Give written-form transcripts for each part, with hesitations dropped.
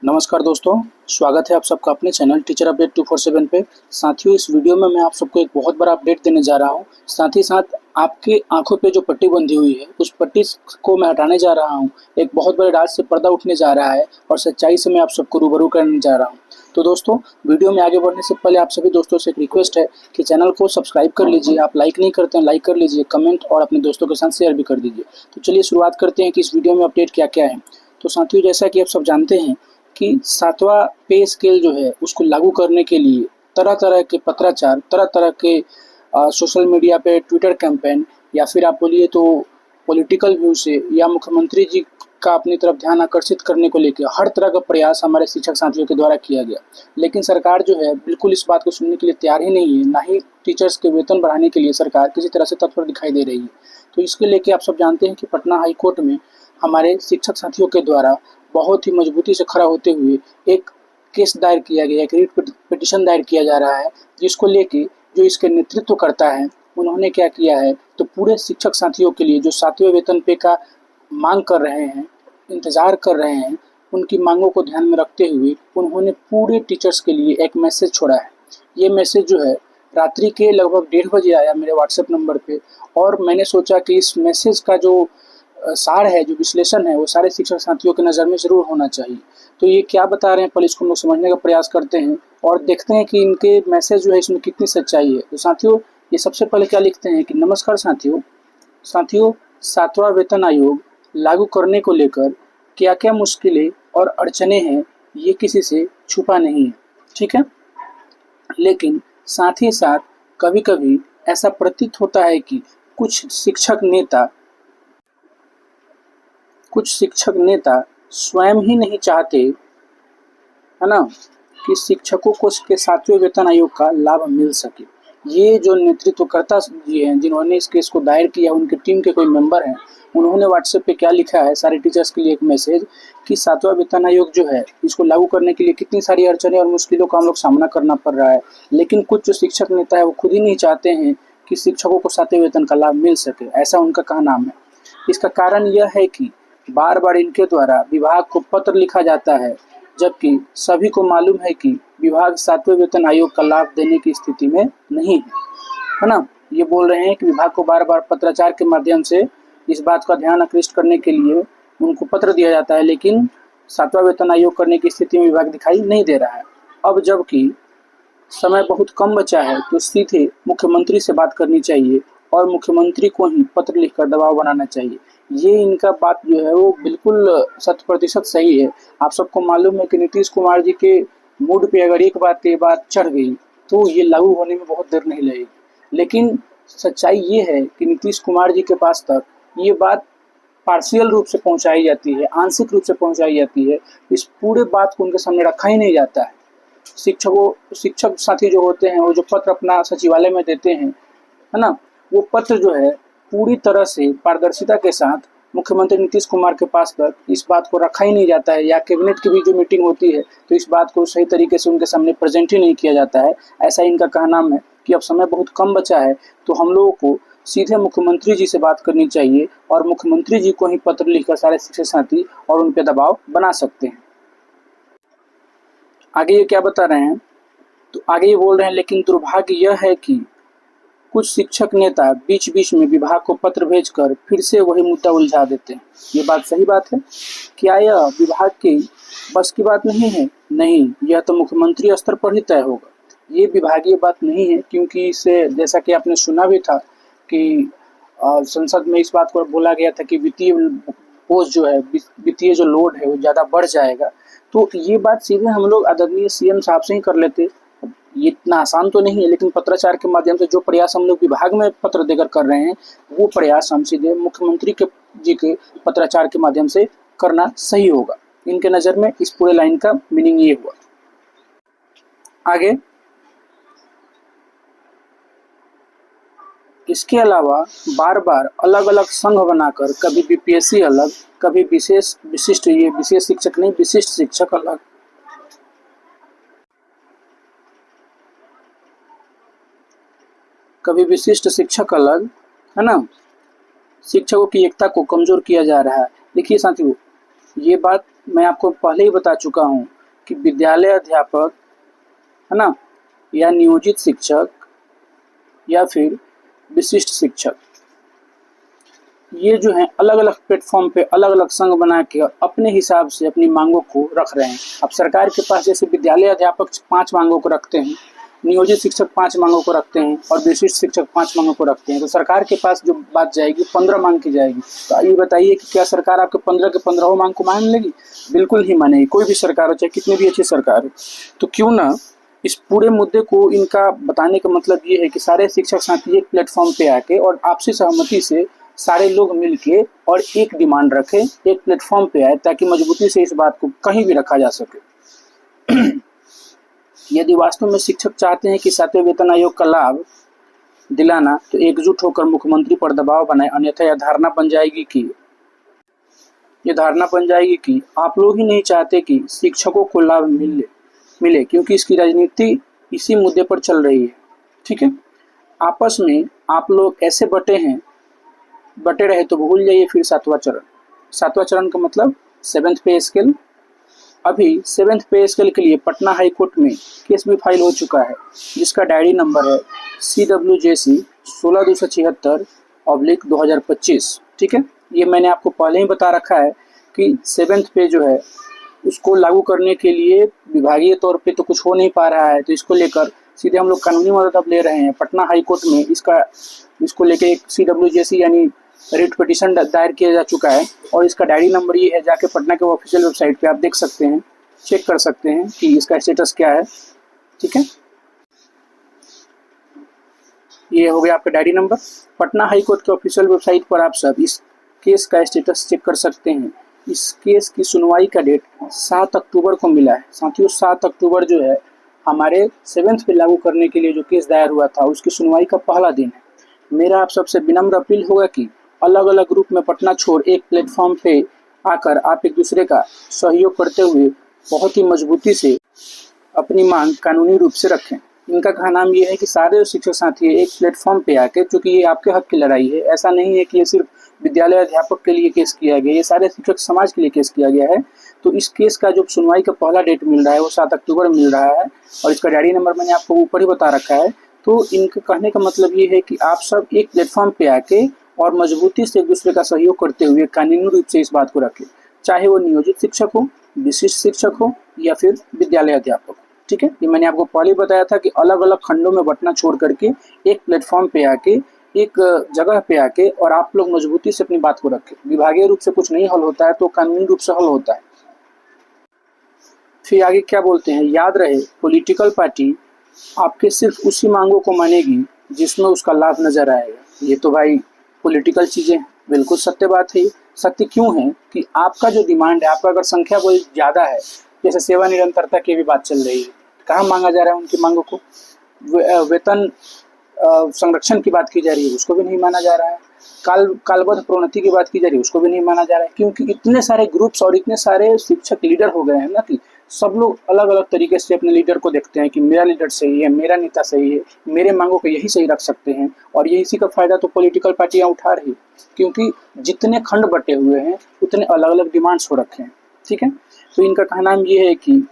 नमस्कार दोस्तों, स्वागत है आप सबका अपने चैनल टीचर अपडेट 247 पे। साथियों, इस वीडियो में मैं आप सबको एक बहुत बड़ा अपडेट देने जा रहा हूं। साथ ही साथ आपके आंखों पे जो पट्टी बंधी हुई है उस पट्टी को मैं हटाने जा रहा हूं। एक बहुत बड़े राज से पर्दा उठने जा रहा है और सच्चाई से मैं आप सबको रूबरू करने जा रहा हूं। तो दोस्तों, वीडियो में आगे बढ़ने से पहले आप सभी दोस्तों से एक रिक्वेस्ट है कि चैनल को सब्सक्राइब कर लीजिए। आप लाइक नहीं करते हैं, लाइक कर लीजिए, कमेंट और अपने दोस्तों के साथ शेयर भी कर दीजिए। तो चलिए शुरुआत करते हैं कि इस वीडियो में अपडेट क्या क्या है। तो साथियों, जैसा कि आप सब जानते हैं कि 7वां पे स्केल जो है उसको लागू करने के लिए तरह-तरह के पत्राचार, तरह-तरह के सोशल मीडिया पे ट्विटर कैंपेन या फिर आप बोलिए तो पॉलिटिकल व्यू से या मुख्यमंत्री जी का अपनी तरफ ध्यान आकर्षित करने को लेकर हर तरह का प्रयास हमारे शिक्षक साथियों के द्वारा किया गया। लेकिन सरकार जो है बिल्कुल इस बात को सुनने के लिए तैयार ही नहीं है, ना ही टीचर्स के वेतन बढ़ाने के लिए सरकार किसी तरह से तत्पर दिखाई दे रही है। तो इसके लेके आप सब जानते हैं कि पटना हाई कोर्ट में हमारे शिक्षक साथियों के द्वारा बहुत ही मजबूती से खड़ा होते हुए एक केस दायर किया गया, एक रिट पिटीशन दायर किया जा रहा है, जिसको लेके जो इसके नेतृत्व करता है उन्होंने क्या किया है, तो पूरे शिक्षक साथियों के लिए जो 7वें वेतन पे का मांग कर रहे हैं, इंतज़ार कर रहे हैं, उनकी मांगों को ध्यान में रखते हुए उन्होंने पूरे टीचर्स के लिए एक मैसेज छोड़ा है। ये मैसेज जो है रात्रि के लगभग 1:30 बजे आया मेरे व्हाट्सएप नंबर पे और मैंने सोचा कि इस मैसेज का जो सार है, जो विश्लेषण है, वो सारे शिक्षक साथियों की नज़र में ज़रूर होना चाहिए। तो ये क्या बता रहे हैं, पहले इसको हम लोग समझने का प्रयास करते हैं और देखते हैं कि इनके मैसेज जो है इसमें कितनी सच्चाई है। तो साथियों, ये सबसे पहले क्या लिखते हैं कि नमस्कार साथियों, 7वां वेतन आयोग लागू करने को लेकर क्या-क्या मुश्किलें और अड़चनें हैं, ये किसी से छुपा नहीं है, ठीक है? लेकिन साथ ही साथ कभी-कभी ऐसा प्रतीत होता है कि कुछ शिक्षक नेता स्वयं ही नहीं चाहते, है ना, कि शिक्षकों को के 7वें वेतन आयोग का लाभ मिल सके। ये जो नेतृत्वकर्ता जी हैं, जिन्होंने इस केस को दायर किया, उनकी टीम के कोई मेंबर हैं, उन्होंने व्हाट्सएप पे क्या लिखा है सारे टीचर्स के लिए एक मैसेज कि 7वां वेतन आयोग जो है इसको लागू करने के लिए कितनी सारी अड़चनें और मुश्किलों का हम लोग सामना करना पड़ रहा है। लेकिन कुछ जो शिक्षक नेता है वो खुद ही नहीं चाहते हैं कि शिक्षकों को 7वें वेतन का लाभ मिल सके, ऐसा उनका कहना है। इसका कारण यह है कि बार-बार इनके द्वारा विभाग को पत्र लिखा जाता है, जबकि सभी को मालूम है कि विभाग 7वें वेतन आयोग का लाभ देने की स्थिति में नहीं है ना? ये बोल रहे हैं कि विभाग को बार-बार पत्राचार के माध्यम से इस बात का ध्यान आकृष्ट करने के लिए उनको पत्र दिया जाता है, लेकिन 7वां वेतन आयोग करने की स्थिति में विभाग दिखाई नहीं दे रहा है। अब जबकि समय बहुत कम बचा है तो सीधे मुख्यमंत्री से बात करनी चाहिए और मुख्यमंत्री को ही पत्र लिखकर दबाव बनाना चाहिए। ये इनका बात जो है वो बिल्कुल 100% सही है। आप सबको मालूम है कि नीतीश कुमार जी के मूड पे अगर एक बात चढ़ गई तो ये लागू होने में बहुत देर नहीं लगेगी। लेकिन सच्चाई ये है कि नीतीश कुमार जी के पास तक ये बात पार्शियल रूप से पहुंचाई जाती है, आंशिक रूप से पहुंचाई जाती है। इस पूरे बात को उनके सामने रखा ही नहीं जाता है। शिक्षक साथी जो होते हैं वो जो पत्र अपना सचिवालय में देते हैं, है ना, वो पत्र जो है पूरी तरह से पारदर्शिता के साथ मुख्यमंत्री नीतीश कुमार के पास तक इस बात को रखा ही नहीं जाता है, या कैबिनेट की भी जो मीटिंग होती है तो इस बात को सही तरीके से उनके सामने प्रेजेंट ही नहीं किया जाता है। ऐसा इनका कहना है कि अब समय बहुत कम बचा है तो हम लोगों को सीधे मुख्यमंत्री जी से बात करनी चाहिए और मुख्यमंत्री जी को ही पत्र लिखकर सारे शिक्षक साथी और उन पर दबाव बना सकते हैं। आगे ये क्या बता रहे हैं, तो आगे ये बोल रहे हैं, लेकिन दुर्भाग्य यह है कि कुछ शिक्षक नेता बीच-बीच में विभाग को पत्र भेजकर फिर से वही मुद्दा उलझा देते हैं। ये बात सही बात है? क्या यह विभाग की बस की बात नहीं है? नहीं, यह तो मुख्यमंत्री स्तर पर ही तय होगा। ये विभागीय बात नहीं है, क्योंकि इससे जैसा कि आपने सुना भी था कि संसद में इस बात को बोला गया था कि वित्तीय बोझ जो है, वित्तीय जो लोड है वो ज़्यादा बढ़ जाएगा। तो ये बात सीधे हम लोग आदरणीय सीएम साहब से ही कर लेते। ये इतना आसान तो नहीं है, लेकिन पत्राचार के माध्यम से जो प्रयास हम लोग विभाग में पत्र देकर कर रहे हैं वो प्रयास हम सीधे मुख्यमंत्री जी के पत्राचार के माध्यम से करना सही होगा। इनके नज़र में इस पूरे लाइन का मीनिंग ये हुआ। आगे, इसके अलावा बार-बार अलग-अलग संघ बनाकर कभी बीपीएससी अलग, कभी विशेष शिक्षक नहीं, विशिष्ट शिक्षक अलग, कभी विशिष्ट शिक्षक अलग, है ना, शिक्षकों की एकता को कमजोर किया जा रहा है। देखिए साथियों, ये बात मैं आपको पहले ही बता चुका हूँ कि विद्यालय अध्यापक, है ना, या नियोजित शिक्षक या फिर विशिष्ट शिक्षक, ये जो है अलग अलग प्लेटफॉर्म पे अलग अलग संघ बना के अपने हिसाब से अपनी मांगों को रख रहे हैं। अब सरकार के पास जैसे विद्यालय अध्यापक 5 मांगों को रखते हैं, नियोजित शिक्षक 5 मांगों को रखते हैं और विशिष्ट शिक्षक 5 मांगों को रखते हैं, तो सरकार के पास जो बात जाएगी 15 मांग की जाएगी। तो ये बताइए कि क्या सरकार आपके 15 के 15 मांग को मान लेगी? बिल्कुल नहीं मानेगी। कोई भी सरकार हो, चाहे कितनी भी अच्छी सरकार हो। तो क्यों ना इस पूरे मुद्दे को इनका बताने का मतलब ये है कि सारे शिक्षक साथी एक प्लेटफॉर्म पे आके और आपसी सहमति से सारे लोग मिलके और एक डिमांड रखें, एक प्लेटफॉर्म पे आए, ताकि मजबूती से इस बात को कहीं भी रखा जा सके। यदि वास्तव में शिक्षक चाहते हैं कि 7वें वेतन आयोग का लाभ दिलाना, तो एकजुट होकर मुख्यमंत्री पर दबाव बनाए, अन्यथा यह धारणा बन जाएगी कि आप लोग ही नहीं चाहते कि शिक्षकों को लाभ मिले, क्योंकि इसकी राजनीति इसी मुद्दे पर चल रही है। ठीक है, आपस में आप लोग ऐसे बटे रहे तो भूल जाइए फिर 7वां चरण का मतलब 7th पे स्केल। अभी 7th पे स्केल के लिए पटना हाई कोर्ट में केस भी फाइल हो चुका है, जिसका डायरी नंबर है CWJC 16276/2025। ठीक है, ये मैंने आपको पहले ही बता रखा है कि 7th पे जो है उसको लागू करने के लिए विभागीय तौर पे तो कुछ हो नहीं पा रहा है, तो इसको लेकर सीधे हम लोग कानूनी मदद अब ले रहे हैं। पटना हाई कोर्ट में इसको लेके एक CWJC यानी रिट पिटीशन दायर किया जा चुका है और इसका डायरी नंबर ये है, जाके पटना के ऑफिशियल वेबसाइट पे आप देख सकते हैं, चेक कर सकते हैं कि इसका स्टेटस क्या है। ठीक है, ये हो गया आपका diary number. Patna high court के ऑफिशियल वेबसाइट पर आप सब इस केस का स्टेटस चेक कर सकते हैं। इस केस की सुनवाई का डेट 7 अक्टूबर को मिला है। साथियों, 7 अक्टूबर जो है हमारे 7th पे लागू करने के लिए जो केस दायर हुआ था, उसकी सुनवाई का पहला दिन है। मेरा आप सबसे विनम्र अपील होगा कि अलग अलग ग्रुप में पटना छोड़ एक प्लेटफॉर्म पे आकर आप एक दूसरे का सहयोग करते हुए बहुत ही मजबूती से अपनी मांग कानूनी रूप से रखें। इनका कहना ये है कि सारे शिक्षक साथी एक प्लेटफॉर्म पे आके, क्योंकि ये आपके हक की लड़ाई है, ऐसा नहीं है कि ये सिर्फ विद्यालय अध्यापक के लिए केस किया गया, ये सारे शिक्षक समाज के लिए केस किया गया है। तो इस केस का जो सुनवाई का पहला डेट मिल रहा है वो 7 अक्टूबर मिल रहा है और इसका डायरी नंबर मैंने आपको ऊपर ही बता रखा है। तो इनके कहने का मतलब ये है कि आप सब एक प्लेटफॉर्म पे आके और मजबूती से एक दूसरे का सहयोग करते हुए कानूनी रूप से इस बात को रखें, चाहे वो नियोजित शिक्षक हो, विशिष्ट शिक्षक हो या फिर विद्यालय अध्यापक। ठीक है, ये मैंने आपको पहले बताया था कि अलग अलग खंडों में बंटना छोड़ करके एक प्लेटफॉर्म पे आके, एक जगह पे आके और आप लोग मजबूती से अपनी बात को रखें। विभागीय रूप से कुछ नहीं हल होता है तो कानूनी रूप से हल होता है। फिर आगे क्या बोलते हैं, याद रहे पॉलिटिकल पार्टी आपके सिर्फ उसी मांगों को मानेगी जिसमें उसका लाभ नजर आएगा। ये तो भाई पॉलिटिकल चीजें, बिल्कुल सत्य बात है। सत्य क्यों है कि आपका जो डिमांड है, आपका अगर संख्या बहुत ज्यादा है, जैसे सेवा निरंतरता की भी बात चल रही है, कहाँ मांगा जा रहा है उनकी मांगों को? वेतन संरक्षण की बात की जा रही है, उसको भी नहीं माना जा रहा है। कालबद्ध प्रोन्नति की बात की जा रही है, उसको भी नहीं माना जा रहा है, क्योंकि इतने सारे ग्रुप्स और इतने सारे शिक्षक लीडर हो गए हैं ना कि सब लोग अलग अलग तरीके से अपने लीडर को देखते हैं कि मेरा लीडर सही है, मेरा नेता सही है, मेरे मांगों को यही सही रख सकते हैं। और ये इसी का फायदा तो पॉलिटिकल पार्टियां उठा रही, क्योंकि जितने खंड बटे हुए हैं उतने अलग अलग डिमांड्स हो रखे हैं। ठीक है, तो इनका कहना ये है कि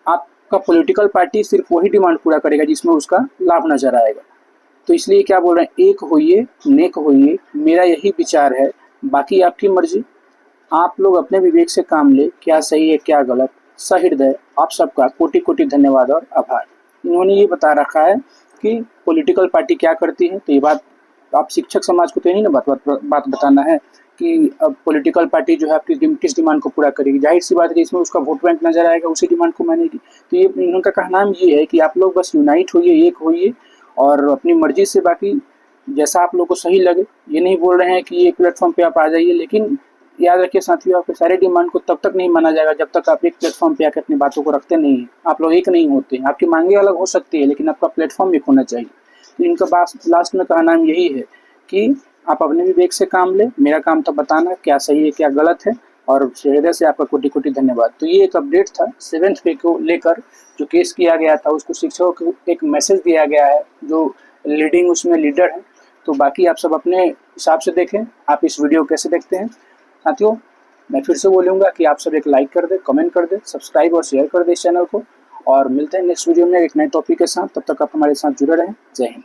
आपका पॉलिटिकल पार्टी सिर्फ वही डिमांड पूरा करेगा जिसमें उसका लाभ नजर आएगा। तो इसलिए क्या बोल रहे हैं, एक होइए, नेक होइए, मेरा यही विचार है, बाकी आपकी मर्जी। आप लोग अपने विवेक से काम ले, क्या सही है क्या गलत। सहृदय आप सबका कोटि कोटि धन्यवाद और आभार। इन्होंने ये बता रखा है कि पॉलिटिकल पार्टी क्या करती है, तो ये बात आप शिक्षक समाज को तो नहीं ना बात बताना है कि अब पॉलिटिकल पार्टी जो है आपकी किस डिमांड को पूरा करेगी। जाहिर सी बात है, इसमें उसका वोट बैंक नजर आएगा, उसी डिमांड को मानेगी। तो ये इनका कहना ये है कि आप लोग बस यूनाइट होइए, एक होइए और अपनी मर्जी से, बाकी जैसा आप लोग को सही लगे। ये नहीं बोल रहे हैं कि एक प्लेटफॉर्म पे आप आ जाइए, लेकिन याद रखिए साथियों, आपके सारे डिमांड को तब तक नहीं माना जाएगा जब तक आप एक प्लेटफॉर्म पे आकर अपनी बातों को रखते नहीं हैं। आप लोग एक नहीं होते हैं, आपकी मांगे अलग हो सकती है लेकिन आपका प्लेटफॉर्म एक होना चाहिए। तो इनका लास्ट में कहना यही है कि आप अपने विवेक से काम ले, मेरा काम था बताना क्या सही है क्या गलत है, और हृदय से आपका कोटि कोटि धन्यवाद। तो ये एक अपडेट था 7th पे को लेकर जो केस किया गया था, उसको शिक्षकों को एक मैसेज दिया गया है जो लीडिंग उसमें लीडर है। तो बाकी आप सब अपने हिसाब से देखें, आप इस वीडियो कैसे देखते हैं। साथियों, मैं फिर से बोलूँगा कि आप सब एक लाइक कर दें, कमेंट कर दें, सब्सक्राइब और शेयर कर दें इस चैनल को, और मिलते हैं नेक्स्ट वीडियो में एक नए टॉपिक के साथ। तब तक आप हमारे साथ जुड़े रहें। जय हिंद।